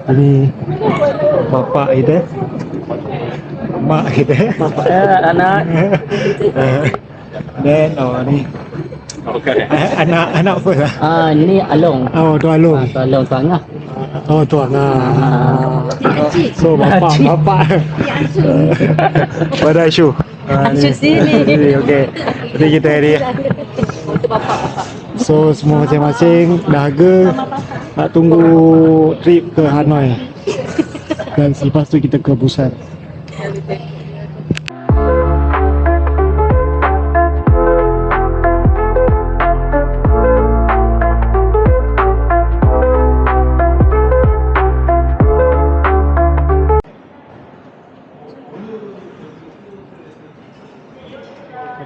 Ini bapak kita, mak kita, Bapak anak. dan ni anak first lah. Ini Along. Oh, tu Alung. Tu Along tengah. Oh, tuan so bapak pada Aisyah. Aisyah sini. Okey. Jadi kita hari so semua masing-masing dahaga nak tunggu trip ke Hanoi. Dan selepas tu kita ke Busan.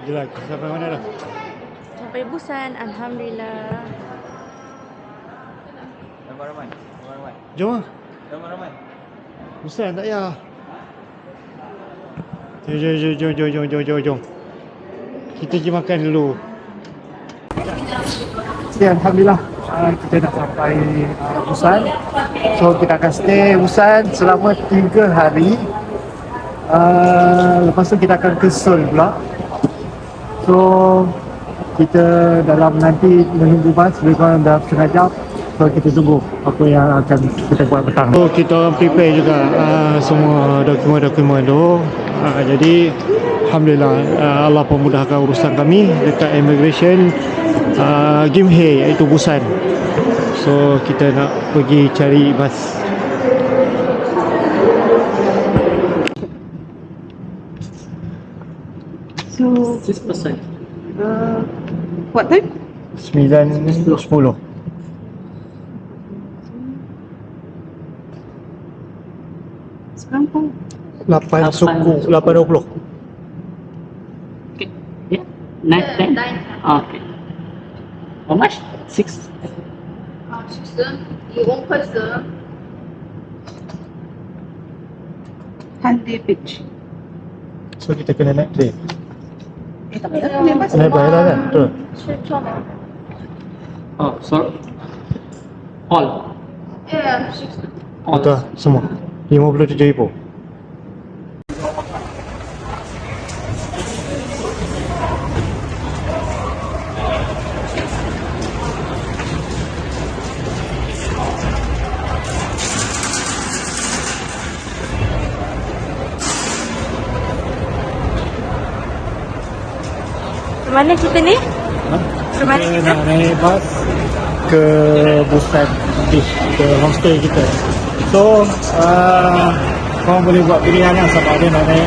Alhamdulillah, sampai mana dah? Sampai Busan, alhamdulillah. Ramai-ramai. Jom lah. Ramai-ramai. Busan tak payah. Jom. Kita pergi makan dulu. Okay, alhamdulillah. Kita dah sampai Busan. So kita akan stay Busan selama 3 hari. Lepas tu kita akan ke Seoul pula. So kita dalam nanti menunggu bas lebih kurang dah setengah jam. So kita tunggu apa yang akan kita buat petang. So kita orang prepare juga semua dokumen-dokumen tu. Jadi alhamdulillah Allah pemudahkan urusan kami dekat immigration Gimhae iaitu Busan. So kita nak pergi cari bas. So, 6%. what time? 9:10. Sekarang pun 8 suku 8:20. Okay. Yeah. 9, 10. Okay. How much? 6. Handy Beach. So kita kena naik train. Tak payah, naik bas. Naik bas lah kan? Betul. Oh, sorry. All. Betul lah, semua 57,000. Mana kita ni? Kita mana kita? nak naik bas ke Busan Beach, ke homestay kita. So korang boleh buat pilihan lah, sama ada nak naik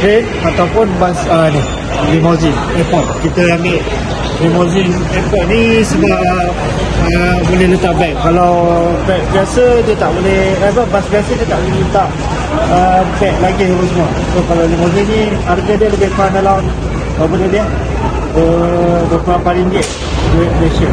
train ataupun bas ni limousine airport. Kita ambil limousine airport ni sebab boleh letak beg. Kalau beg biasa dia tak boleh, bas biasa dia tak boleh letak beg lagi semua. So kalau limousine ni harga dia lebih kurang dalam berapa dia? RM28 duit Malaysia.